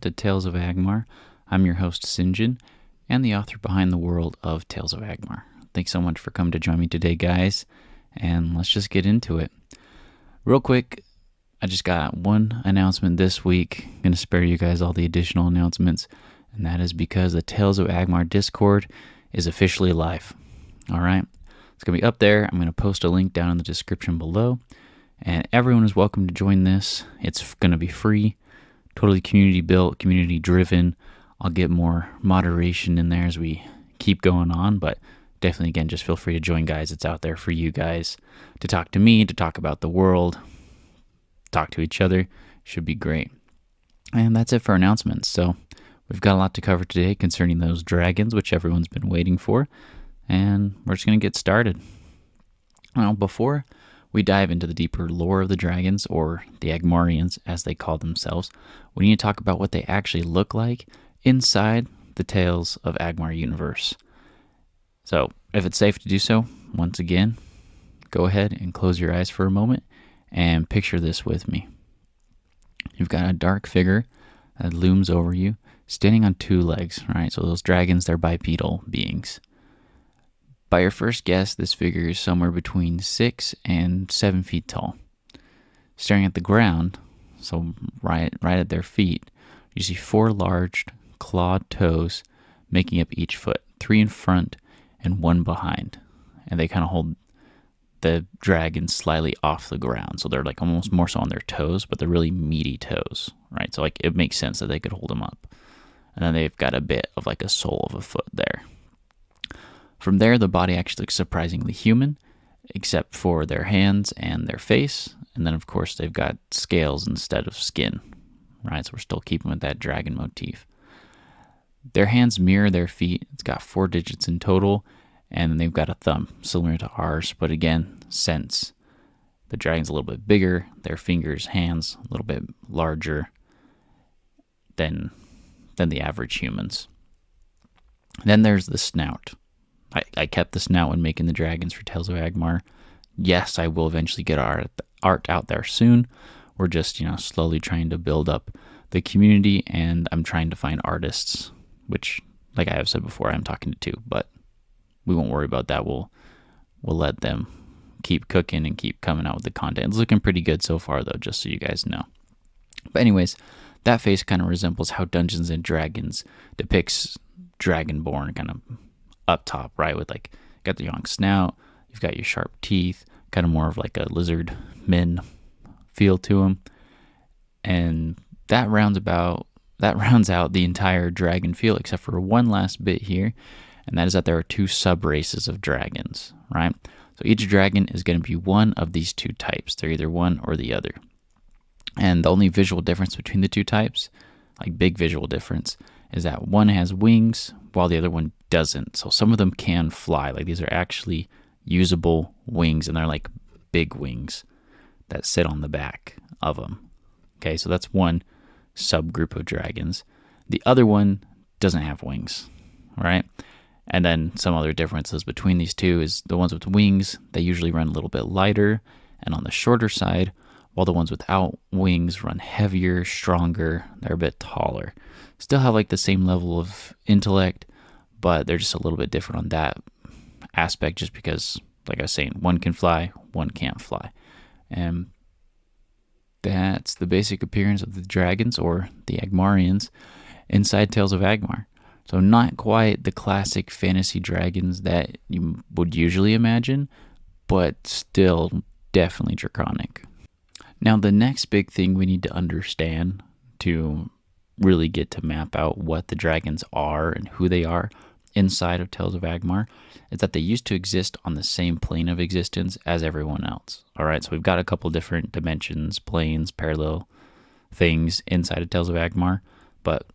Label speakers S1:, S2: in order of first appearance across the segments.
S1: to Tales of Agmar. I'm your host, Sinjin, and the author behind the world of Tales of Agmar. Thanks so much for coming to join me today, guys, and let's just get into it. Real quick, I just got one announcement this week. I'm going to spare you guys all the additional announcements, and that is because the Tales of Agmar Discord is officially live. All right, it's going to be up there. I'm going to post a link down in the description below, and everyone is welcome to join this. It's going to be free, totally community built, community driven. I'll get more moderation in there as we keep going on, but definitely, again, just feel free to join, guys. It's out there for you guys to talk to me, to talk about the world, talk to each other. Should be great. And that's it for announcements. So we've got a lot to cover today concerning those dragons, which everyone's been waiting for, and we're just going to get started. Now, before we dive into the deeper lore of the dragons, or the Agmarians as they call themselves, we need to talk about what they actually look like inside the Tales of Agmar universe. So if it's safe to do so, once again, go ahead and close your eyes for a moment and picture this with me. You've got a dark figure that looms over you, standing on two legs, right? So those dragons, they're bipedal beings. By your first guess, this figure is somewhere between 6 and 7 feet tall. Staring at the ground, so right at their feet, you see 4 large clawed toes making up each foot, 3 in front and 1 behind. And they kind of hold the dragon slightly off the ground, so they're like almost more so on their toes, but they're really meaty toes, right? So like it makes sense that they could hold them up. And then they've got a bit of like a sole of a foot there. From there, the body actually looks surprisingly human, except for their hands and their face. And then, of course, they've got scales instead of skin, right? So we're still keeping with that dragon motif. Their hands mirror their feet. It's got 4 digits in total, and then they've got a thumb, similar to ours. But again, since the dragon's a little bit bigger, their fingers, hands, a little bit larger than the average humans. Then there's the snout. I kept the snout when making the dragons for Tales of Agmar. Yes, I will eventually get art out there soon. We're just, slowly trying to build up the community, and I'm trying to find artists, which, like I have said before, I'm talking to 2, but we won't worry about that. We'll let them keep cooking and keep coming out with the content. It's looking pretty good so far, though, just so you guys know. But anyways, that face kind of resembles how Dungeons and Dragons depicts Dragonborn kind of up top, right? With like, got the long snout, you've got your sharp teeth, kind of more of like a lizard men feel to them. And that rounds out the entire dragon feel, except for one last bit here, and that is that there are 2 sub-races of dragons, right? So each dragon is going to be one of these 2 types. They're either one or the other. And the only visual difference between the 2 types, like big visual difference, is that one has wings while the other one doesn't. So some of them can fly. Like these are actually usable wings, and they're like big wings that sit on the back of them. Okay, so that's one subgroup of dragons. The other one doesn't have wings, right? And then some other differences between these 2 is the ones with wings, they usually run a little bit lighter and on the shorter side, while the ones without wings run heavier, stronger, they're a bit taller. Still have like the same level of intellect, but they're just a little bit different on that aspect, just because, like I was saying, one can fly, one can't fly. And that's the basic appearance of the dragons, or the Agmarians, inside Tales of Agmar. So not quite the classic fantasy dragons that you would usually imagine, but still definitely draconic. Now, the next big thing we need to understand to really get to map out what the dragons are and who they are inside of Tales of Agmar is that they used to exist on the same plane of existence as everyone else. All right, so we've got a couple different dimensions, planes, parallel things inside of Tales of Agmar, but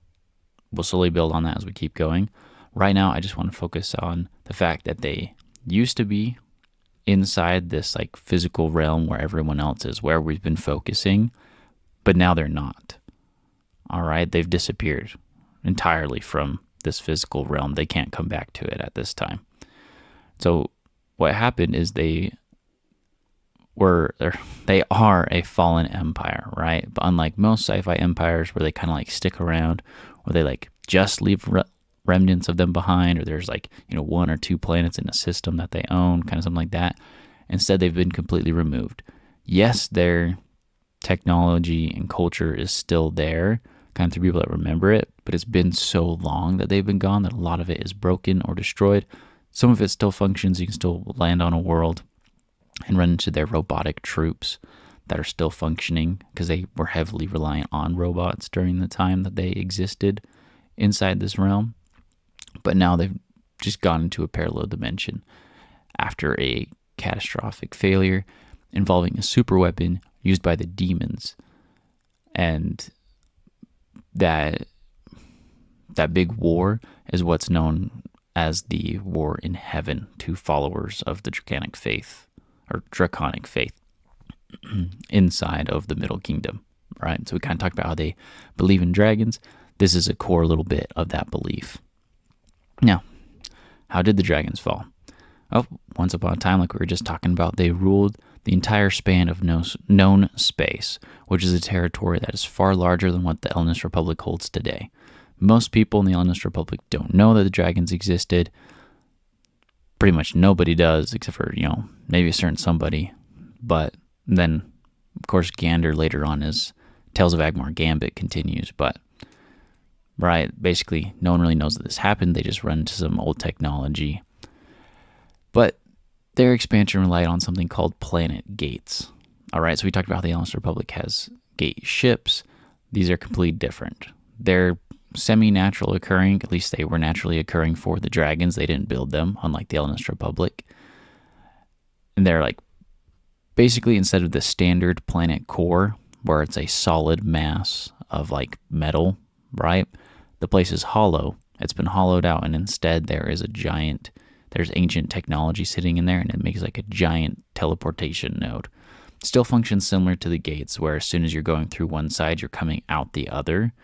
S1: we'll slowly build on that as we keep going. Right now, I just want to focus on the fact that they used to be inside this like physical realm where everyone else is, where we've been focusing, but now they're not. All right, they've disappeared entirely from this physical realm. They can't come back to it at this time. So what happened is they they are a fallen empire, right? But unlike most sci-fi empires where they kind of like stick around, or they like just leave remnants of them behind, or there's like, one or two planets in a system that they own, kind of something like that. Instead, they've been completely removed. Yes, their technology and culture is still there, kind of through people that remember it, but it's been so long that they've been gone that a lot of it is broken or destroyed. Some of it still functions. You can still land on a world and run into their robotic troops that are still functioning, because they were heavily reliant on robots during the time that they existed inside this realm. But now they've just gone into a parallel dimension after a catastrophic failure involving a superweapon used by the demons. And that big war is what's known as the War in Heaven to followers of the Draconic faith inside of the Middle Kingdom, right? So we kind of talked about how they believe in dragons. This is a core little bit of that belief. Now, how did the dragons fall? Well, once upon a time, like we were just talking about, they ruled the entire span of known space, which is a territory that is far larger than what the Elvenist Republic holds today. Most people in the Elvenist Republic don't know that the dragons existed. Pretty much nobody does, except for, maybe a certain somebody. But then, of course, Gander later on is Tales of Agmar Gambit continues. But, right, basically, no one really knows that this happened. They just run into some old technology. But their expansion relied on something called planet gates. All right, so we talked about how the Elvenist Republic has gate ships. These are completely different. They're semi-natural occurring, at least they were naturally occurring for the dragons. They didn't build them, unlike the Elvenist Republic. And they're like, basically, instead of the standard planet core, where it's a solid mass of like metal, right? The place is hollow. It's been hollowed out, and instead there's ancient technology sitting in there, and it makes like a giant teleportation node. It still functions similar to the gates, where as soon as you're going through one side, you're coming out the other.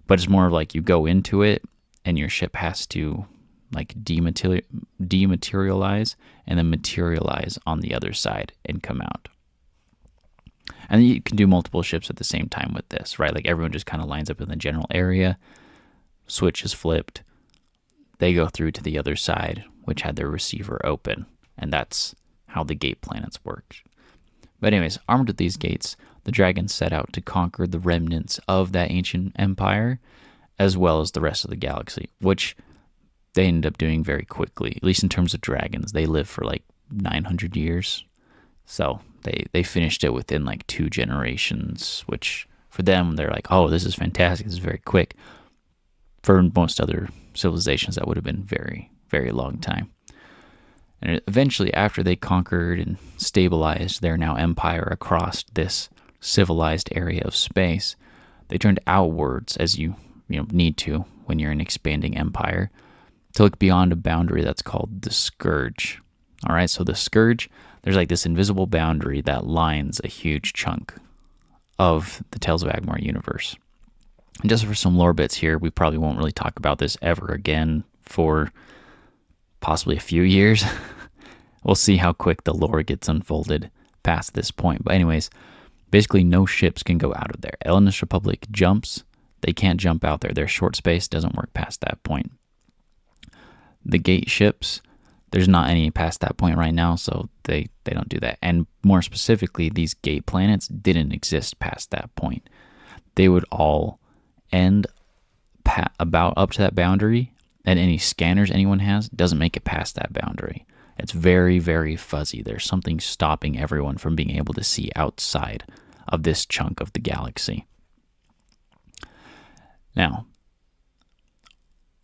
S1: But it's more of like you go into it and your ship has to like dematerialize and then materialize on the other side and come out. And you can do multiple ships at the same time with this, right? Like everyone just kind of lines up in the general area, switch is flipped, they go through to the other side, which had their receiver open. And that's how the gate planets worked. But anyways, armed with these gates, the dragons set out to conquer the remnants of that ancient empire, as well as the rest of the galaxy, which they ended up doing very quickly, at least in terms of dragons. They lived for like 900 years. So they finished it within like 2 generations, which for them, they're like, oh, this is fantastic. This is very quick. For most other civilizations, that would have been very, very long time. And eventually, after they conquered and stabilized their now empire across this civilized area of space, they turned outwards, as you need to when you're an expanding empire, to look beyond a boundary that's called the Scourge. All right, so the Scourge, there's like this invisible boundary that lines a huge chunk of the Tales of Agmar universe. And just for some lore bits here, we probably won't really talk about this ever again for possibly a few years. We'll see how quick the lore gets unfolded past this point. But anyways, basically no ships can go out of there. Elvenist Republic jumps. They can't jump out there. Their short space doesn't work past that point. The gate ships, there's not any past that point right now, so they don't do that. And more specifically, these gate planets didn't exist past that point. They would all end about up to that boundary, and any scanners anyone has doesn't make it past that boundary. It's very, very fuzzy. There's something stopping everyone from being able to see outside of this chunk of the galaxy. Now,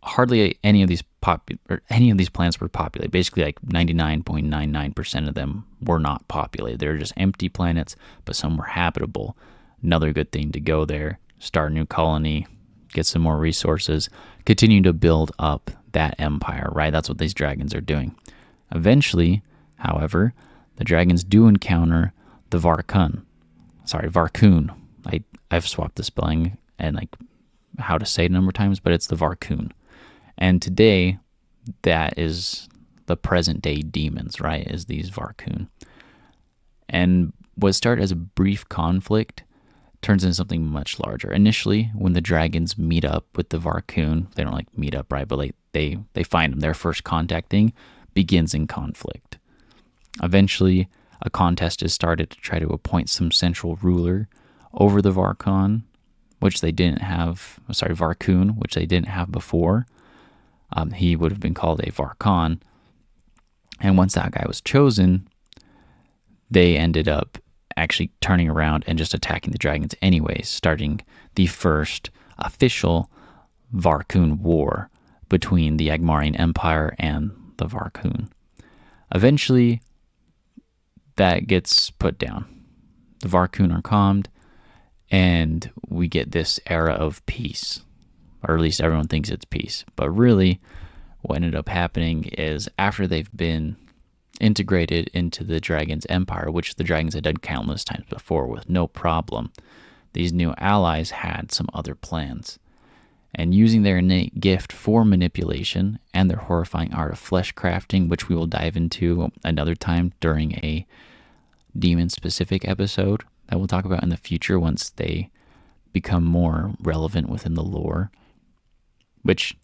S1: hardly any of these planets were populated. Basically, like 99.99% of them were not populated. They were just empty planets, but some were habitable. Another good thing to go there, start a new colony, get some more resources, continue to build up that empire, right? That's what these dragons are doing. Eventually, however, the dragons do encounter the Varkun. I've swapped the spelling and like how to say it a number of times, but it's the Varkun. And today, that is the present day demons, right? Is these Varkun. And what started as a brief conflict turns into something much larger. Initially, when the dragons meet up with the Varkun, they don't like meet up, right? But like they find them. Their first contacting begins in conflict. Eventually, a contest is started to try to appoint some central ruler over the Varkun, which they didn't have. Varkun, which they didn't have before. He would have been called a Varkun. And once that guy was chosen, they ended up actually turning around and just attacking the dragons anyways, starting the first official Varkun war between the Agmarian Empire and the Varkun. Eventually, that gets put down. The Varkun are calmed, and we get this era of peace, or at least everyone thinks it's peace. But really, what ended up happening is after they've been integrated into the Dragon's Empire, which the dragons had done countless times before with no problem, these new allies had some other plans. And using their innate gift for manipulation and their horrifying art of flesh crafting, which we will dive into another time during a demon-specific episode that we'll talk about in the future once they become more relevant within the lore, which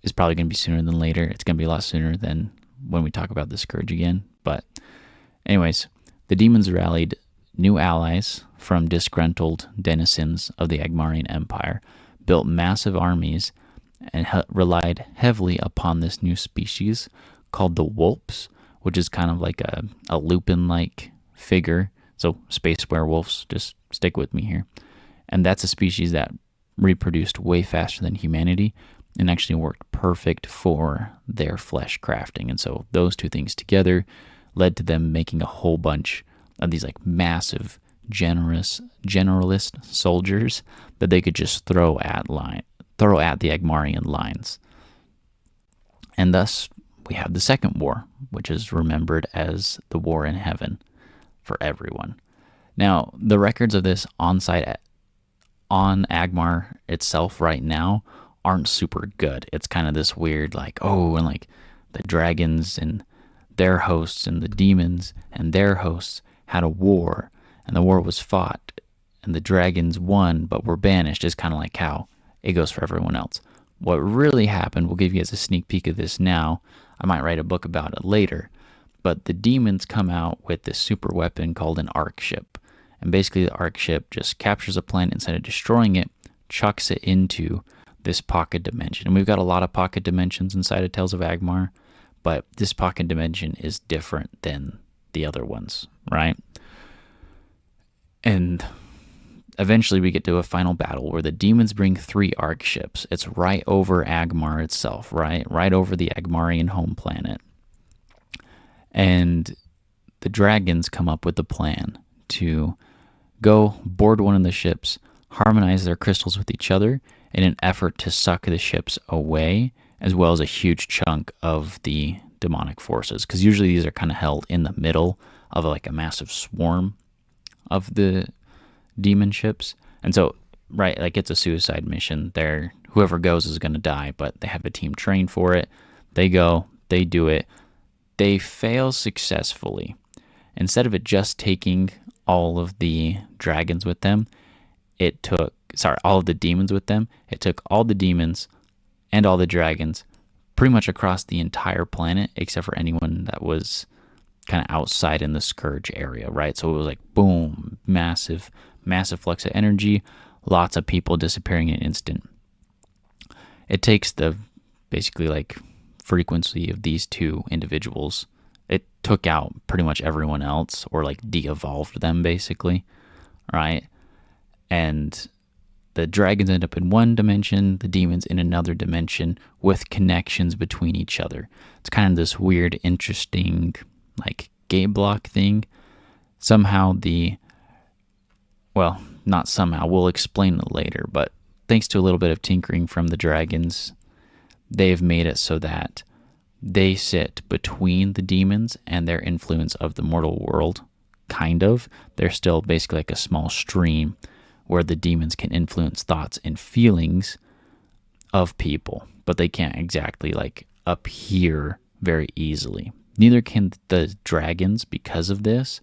S1: is probably going to be sooner than later. It's going to be a lot sooner than when we talk about the Scourge again. But anyways, the demons rallied new allies from disgruntled denizens of the Agmarian Empire, built massive armies, and relied heavily upon this new species called the Wolps, which is kind of like a Lupin-like figure. So space werewolves, just stick with me here. And that's a species that reproduced way faster than humanity and actually worked perfect for their flesh crafting. And so those two things together led to them making a whole bunch of these like massive generalist soldiers that they could just throw at the Agmarian lines. And thus we have the Second War, which is remembered as the War in Heaven for everyone. Now, the records of this on Agmar itself right now aren't super good. It's kind of this weird, like, oh, and like the dragons and their hosts and the demons and their hosts had a war, and the war was fought, and the dragons won but were banished, is kind of like how it goes for everyone else. What really happened, we'll give you guys a sneak peek of this now. I might write a book about it later, but the demons come out with this super weapon called an arc ship. And basically the arc ship just captures a planet, instead of destroying it, chucks it into this pocket dimension. And we've got a lot of pocket dimensions inside of Tales of Agmar, but this pocket dimension is different than the other ones, right? And eventually we get to a final battle where the demons bring 3 arc ships. It's right over Agmar itself, right over the Agmarian home planet. And the dragons come up with the plan to go board one of the ships, harmonize their crystals with each other in an effort to suck the ships away, as well as a huge chunk of the demonic forces. Because usually these are kind of held in the middle of like a massive swarm of the demon ships. And so, right, like it's a suicide mission. Whoever goes is going to die, but they have a team trained for it. They go, they do it. They fail successfully. Instead of it just taking all of the dragons with them, all of the demons with them, it took all the demons and all the dragons pretty much across the entire planet, except for anyone that was kind of outside in the Scourge area, right? So it was like, boom, massive flux of energy, lots of people disappearing in an instant. It takes the basically like frequency of these two individuals. It took out pretty much everyone else, or like de-evolved them basically, right? And the dragons end up in one dimension, the demons in another dimension, with connections between each other. It's kind of this weird, interesting, like, gate block thing. Not somehow, we'll explain it later, but thanks to a little bit of tinkering from the dragons, they've made it so that they sit between the demons and their influence of the mortal world, kind of. They're still basically like a small stream where the demons can influence thoughts and feelings of people, but they can't exactly like appear very easily. Neither can the dragons because of this,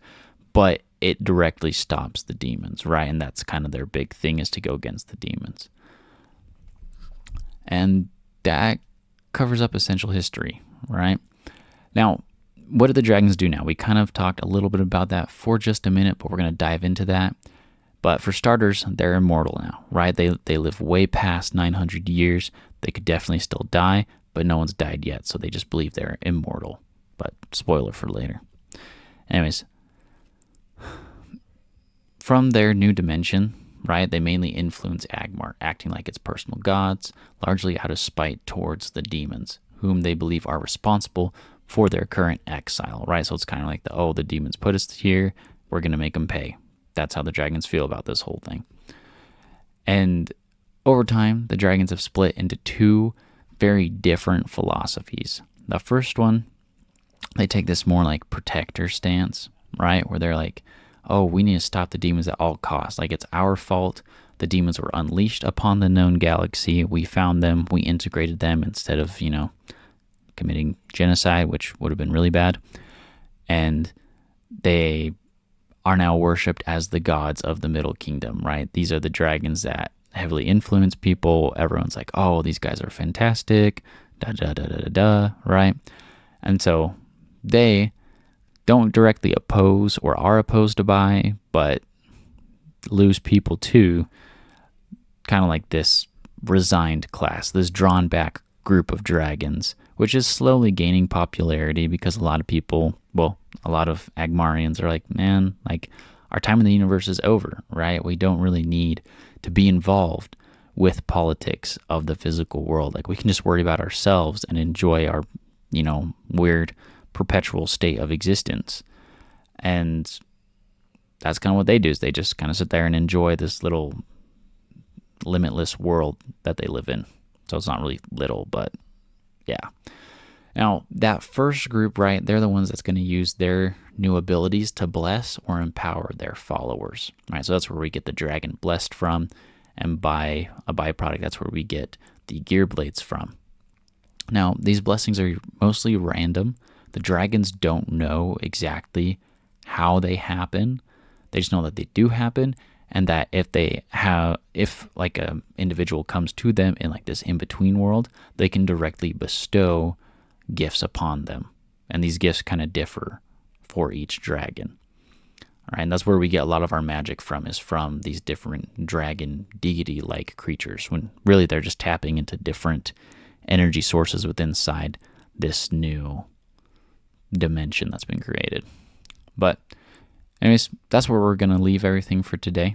S1: but it directly stops the demons, right? And that's kind of their big thing, is to go against the demons. And that covers up essential history, right? Now, what do the dragons do now? We kind of talked a little bit about that for just a minute, but we're going to dive into that. But for starters, they're immortal now, right? They live way past 900 years. They could definitely still die, but no one's died yet, so they just believe they're immortal. But spoiler for later. Anyways, from their new dimension, right, they mainly influence Agmar, acting like its personal gods, largely out of spite towards the demons, whom they believe are responsible for their current exile, right? So it's kind of like the demons put us here, we're going to make them pay. That's how the dragons feel about this whole thing. And over time, the dragons have split into two very different philosophies. The first one, they take this more like protector stance, right? Where they're like, oh, we need to stop the demons at all costs. Like, it's our fault. The demons were unleashed upon the known galaxy. We found them. We integrated them instead of, committing genocide, which would have been really bad. And they are now worshipped as the gods of the Middle Kingdom, right? These are the dragons that heavily influence people. Everyone's like, oh, these guys are fantastic, right? And so they don't directly oppose or are opposed to by, but lose people to kind of like this resigned class, this drawn back group of dragons, which is slowly gaining popularity because a lot of people, a lot of Agmarians are like, man, like, our time in the universe is over, right? We don't really need to be involved with politics of the physical world. Like, we can just worry about ourselves and enjoy our, weird perpetual state of existence. And that's kind of what they do, is they just kind of sit there and enjoy this little limitless world that they live in. So it's not really little, but yeah. Now, that first group, right, they're the ones that's going to use their new abilities to bless or empower their followers, right? So that's where we get the dragon blessed from, and by a byproduct, that's where we get the gear blades from. Now, these blessings are mostly random. The dragons don't know exactly how they happen. They just know that they do happen, and that if like an individual comes to them in like this in-between world, they can directly bestow gifts upon them. And these gifts kind of differ for each dragon. All right, and that's where we get a lot of our magic from, is from these different dragon deity-like creatures, when really they're just tapping into different energy sources within inside this new dimension that's been created. But anyways, that's where we're going to leave everything for today.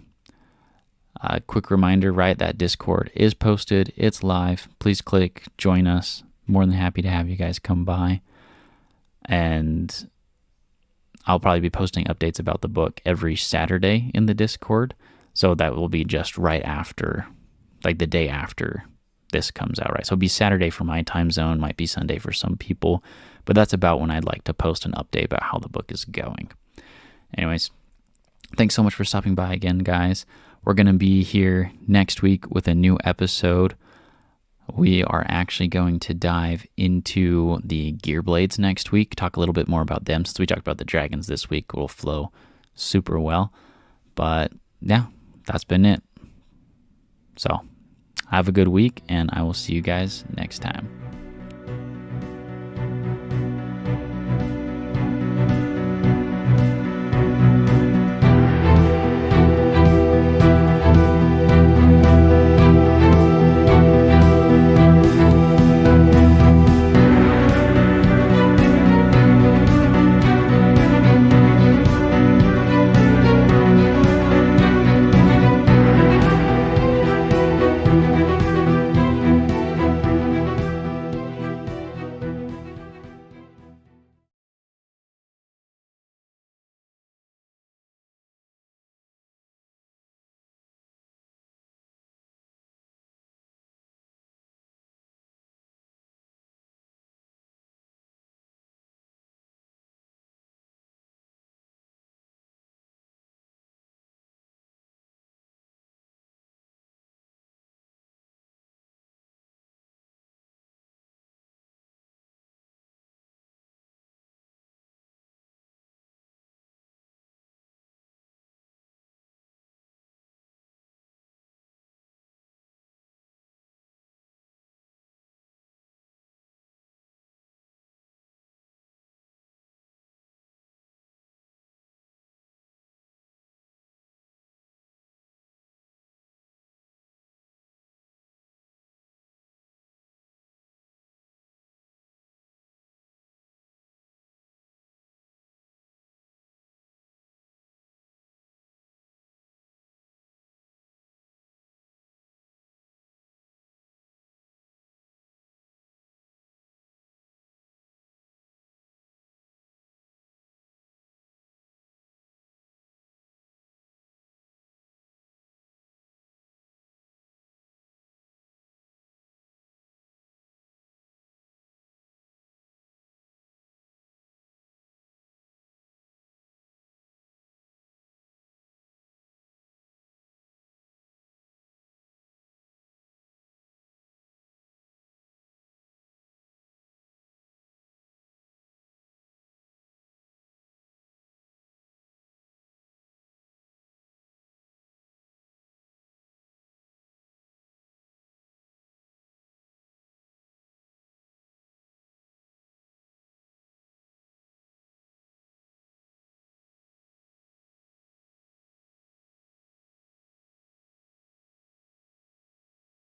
S1: Quick reminder, right, that Discord is posted. It's live. Please click, join us. More than happy to have you guys come by. And I'll probably be posting updates about the book every Saturday in the Discord. So that will be just right after, like the day after this comes out, right? So it'll be Saturday for my time zone, might be Sunday for some people. But that's about when I'd like to post an update about how the book is going. Anyways, thanks so much for stopping by again, guys. We're going to be here next week with a new episode. We are actually going to dive into the gear blades next week, talk a little bit more about them. Since we talked about the dragons this week, it will flow super well. But yeah, that's been it. So have a good week, and I will see you guys next time.